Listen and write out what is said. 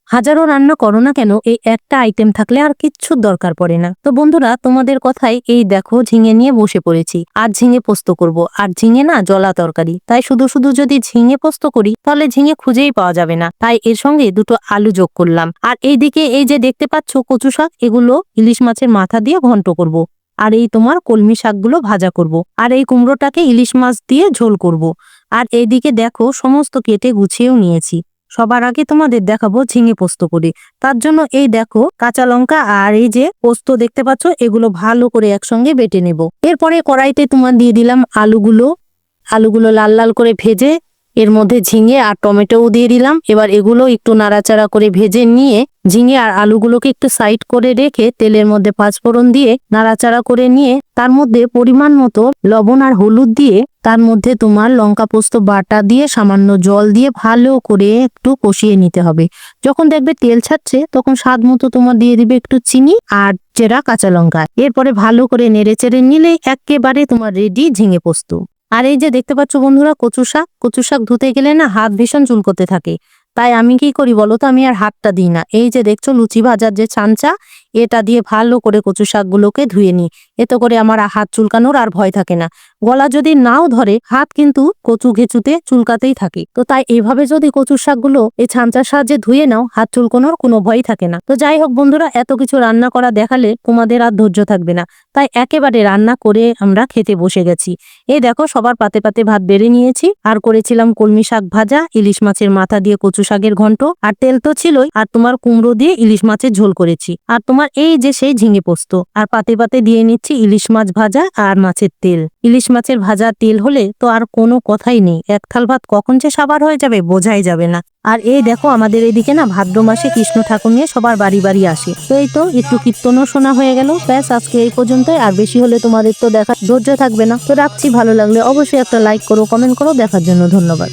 হাজারো রান্না করো না কেন, এই একটা আইটেম থাকলে আর কিচ্ছুর দরকার পড়ে না। তো বন্ধুরা, তোমাদের কথায় এই দেখো ঝিঙে নিয়ে বসে পড়েছি। আর ঝিঙে পোস্ত করব, আর ঝিঙে না জলা তরকারি, তাই শুধু শুধু যদি ঝিঙে পোস্ত করি তাহলে ঝিঙে খুঁজেই পাওয়া যাবে না। তাই এর সঙ্গে দুটো আলু যোগ করলাম। আর এইদিকে এই যে দেখতে পাচ্ছ কচু শাক, এগুলো ইলিশ মাছের মাথা দিয়ে ঘন্ট করব। আর এই তোমার কলমি শাকগুলো ভাজা করব। আর এই কুমড়োটাকে ইলিশ মাছ দিয়ে ঝোল করব। আর এইদিকে দেখো সমস্ত কেটে গুছিয়েও নিয়েছি। সবার আগে তোমাদের দেখাবো ঝিঙে পোস্ত করে। তার জন্য এই দেখো কাঁচা লঙ্কা আর এই যে পোস্ত দেখতে পাচ্ছ, এগুলো ভালো করে একসঙ্গে বেটে নেব। এরপরে কড়াইতে তোমার দিয়ে দিলাম আলুগুলো লাল লাল করে ভেজে এর মধ্যে ঝিঙে আর টমেটোও দিয়ে দিলাম। এবার এগুলো একটু নাড়াচাড়া করে ভেজে নিয়ে ঝিঙে আর আলুগুলোকে একটু সাইড করে রেখে তেলের মধ্যে পাঁচফোড়ন দিয়ে নাড়াচাড়া করে নিয়ে তার মধ্যে পরিমাণ মতো লবণ আর হলুদ দিয়ে তার মধ্যে তোমার লঙ্কা পোস্ত বাটা দিয়ে সামান্য জল দিয়ে ভালো করে একটু কষিয়ে নিতে হবে। যখন দেখবে তেল ছাড়ছে তখন স্বাদ মতো তোমার দিয়ে দিবে একটু চিনি আর চেরা কাঁচা লঙ্কা। এরপরে ভালো করে নেড়ে চেড়ে নিলেই একেবারে তোমার রেডি ঝিঙে পোস্ত। আর এই যে দেখতে পাচ্ছ বন্ধুরা কচু শাক ধুতে গেলে না হাত ভীষণ চুলকোতে থাকে। তাই আমি কি করি বলো তো, আমি আর হাতটা দিই না। এই যে দেখছো লুচি ভাজার যে ছাঁচা, এটা দিয়ে ভালো করে কচু শাকগুলোকে ধুয়ে নিই। এতে করে আমার হাত চুলকানোর আর ভয় থাকে না। গলা যদি নাও ধরে, হাত কিন্তু কচু ঘেঁচুতে চুলকাতেই থাকে। তো তাই এইভাবে যদি কচু শাকগুলো এই ছাঁচার সাহায্যে ধুয়ে নাও, হাত চুলকানোর কোনো ভয় থাকে না। তো যাই হোক বন্ধুরা, এত কিছু রান্না করা দেখালে তোমাদের আর ধৈর্য থাকবে না। তাই একেবারে রান্না করে আমরা খেতে বসে গেছি। এই দেখো সবার পাতে পাতে ভাত বেড়ে নিয়েছি। আর করেছিলাম কলমি শাক ভাজা, ইলিশ মাছের মাথা দিয়ে কচু শাকের ঘন্ট, আর তেল তো ছিলই। আর তোমার কুমড়ো দিয়ে ইলিশ মাছের ঝোল করেছি। আর তোমার এই যে সেই ঝিঙে পোস্ত। আর পাতে পাতে দিয়ে নিচ্ছি ইলিশ মাছ ভাজা আর মাছের তেল। ইলিশ মাছের ভাজা তেল হলে তো আর কোনো কথাই নেই। এক থাল ভাত কখন যে সাবার হয়ে যাবে বোঝাই যাবে না। আর এই দেখো আমাদের এদিকে না ভাদ্র মাসে কৃষ্ণ ঠাকুর নিয়ে সবার বাড়ি বাড়ি আসে। তো এই তো একটু কীর্তনও শোনা হয়ে গেল। ব্যাস, আজকে এই পর্যন্তই। আর বেশি হলে তোমাদের তো দেখার ধৈর্য থাকবে না। তো রাখছি, ভালো লাগলে অবশ্যই একটা লাইক করো, কমেন্ট করো। দেখার জন্য ধন্যবাদ।